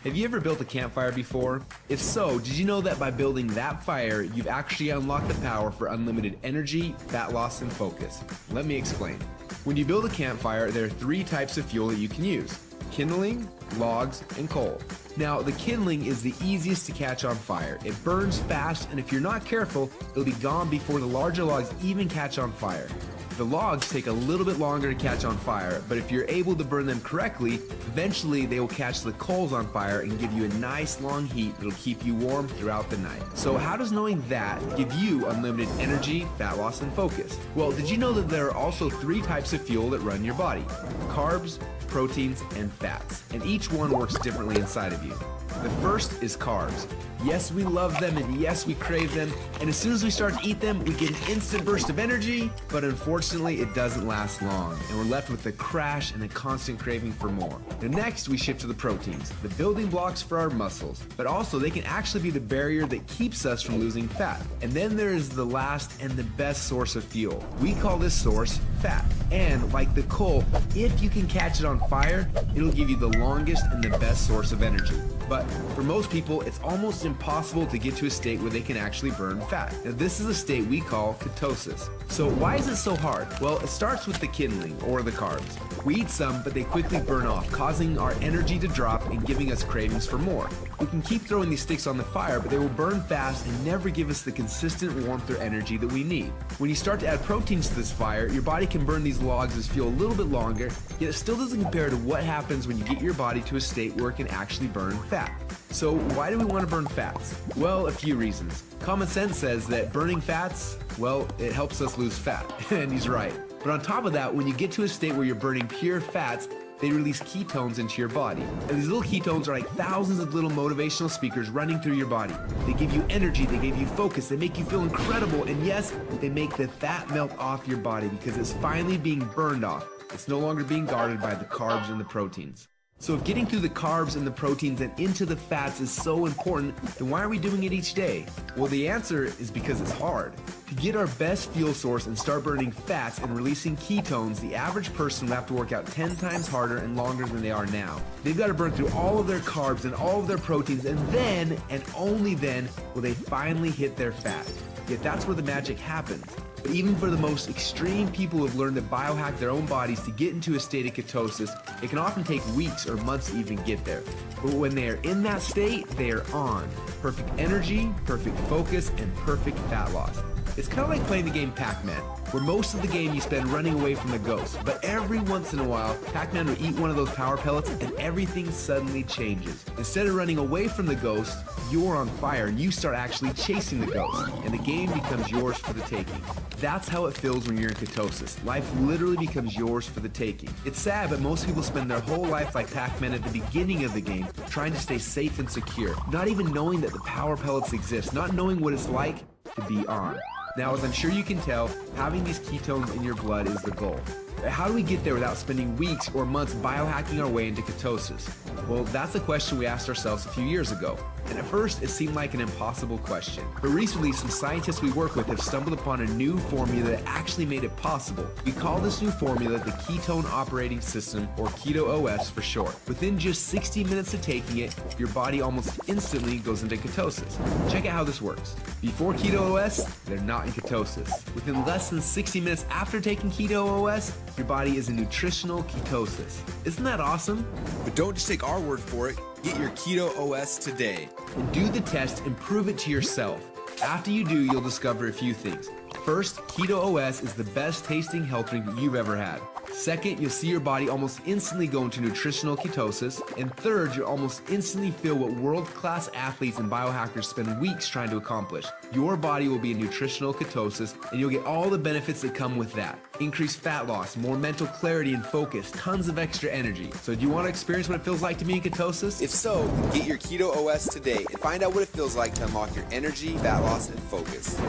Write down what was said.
Have you ever built a campfire before? If so, did you know that by building that fire, you've actually unlocked the power for unlimited energy, fat loss, and focus? Let me explain. When you build a campfire, there are 3 types of fuel that you can use: kindling, logs, and coal. Now, the kindling is the easiest to catch on fire. It burns fast, and if you're not careful, it'll be gone before the larger logs even catch on fire. The logs take a little bit longer to catch on fire, but if you're able to burn them correctly, eventually they will catch the coals on fire and give you a nice long heat that'll keep you warm throughout the night. So how does knowing that give you unlimited energy, fat loss, and focus? Well, did you know that there are also 3 types of fuel that run your body? Carbs, proteins, and fats, and each one works differently inside of you. The first is carbs. Yes, we love them, and yes, we crave them, and as soon as we start to eat them, we get an instant burst of energy, but unfortunately, it doesn't last long, and we're left with a crash and a constant craving for more. And next, we shift to the proteins, the building blocks for our muscles, but also they can actually be the barrier that keeps us from losing fat. And then there is the last and the best source of fuel. We call this source fat, and like the coal, if you can catch it on fire, it'll give you the longest and the best source of energy. But for most people, it's almost impossible to get to a state where they can actually burn fat. Now, this is a state we call ketosis. So why is it so hard? Well, it starts with the kindling, or the carbs. We eat some, but they quickly burn off, causing our energy to drop and giving us cravings for more. We can keep throwing these sticks on the fire, but they will burn fast and never give us the consistent warmth or energy that we need. When you start to add proteins to this fire, your body can burn these logs as fuel a little bit longer, yet it still doesn't compare to what happens when you get your body to a state where it can actually burn fat. So why do we want to burn fats? Well, a few reasons. Common sense says that burning fats, well, it helps us lose fat, and he's right. But on top of that, when you get to a state where you're burning pure fats, they release ketones into your body. And these little ketones are like thousands of little motivational speakers running through your body. They give you energy, they give you focus, they make you feel incredible, and yes, they make the fat melt off your body because it's finally being burned off. It's no longer being guarded by the carbs and the proteins. So if getting through the carbs and the proteins and into the fats is so important, then why are we doing it each day? Well, the answer is because it's hard. To get our best fuel source and start burning fats and releasing ketones, the average person will have to work out 10 times harder and longer than they are now. They've got to burn through all of their carbs and all of their proteins, and then, and only then, will they finally hit their fat. Yet that's where the magic happens. But even for the most extreme people who have learned to biohack their own bodies to get into a state of ketosis, it can often take weeks or months to even get there. But when they are in that state, they are on. Perfect energy, perfect focus, and perfect fat loss. It's kind of like playing the game Pac-Man, where most of the game you spend running away from the ghost, but every once in a while, Pac-Man will eat one of those power pellets and everything suddenly changes. Instead of running away from the ghost, you're on fire and you start actually chasing the ghost, and the game becomes yours for the taking. That's how it feels when you're in ketosis. Life literally becomes yours for the taking. It's sad, but most people spend their whole life like Pac-Man at the beginning of the game, trying to stay safe and secure, not even knowing that the power pellets exist, not knowing what it's like to be on. Now, as I'm sure you can tell, having these ketones in your blood is the goal. But how do we get there without spending weeks or months biohacking our way into ketosis? Well, that's a question we asked ourselves a few years ago. And at first, it seemed like an impossible question. But recently, some scientists we work with have stumbled upon a new formula that actually made it possible. We call this new formula the Ketone Operating System, or Keto OS for short. Within just 60 minutes of taking it, your body almost instantly goes into ketosis. Check out how this works. Before Keto OS, they're not in ketosis. Within less than 60 minutes after taking Keto OS, your body is in nutritional ketosis. Isn't that awesome? But don't just take our word for it. Get your Keto OS today. And do the test and prove it to yourself. After you do, you'll discover a few things. First, Keto OS is the best tasting health drink that you've ever had. Second, you'll see your body almost instantly go into nutritional ketosis. And third, you'll almost instantly feel what world-class athletes and biohackers spend weeks trying to accomplish. Your body will be in nutritional ketosis, and you'll get all the benefits that come with that. Increased fat loss, more mental clarity and focus, tons of extra energy. So do you want to experience what it feels like to be in ketosis? If so, get your Keto OS today and find out what it feels like to unlock your energy, fat loss, and focus.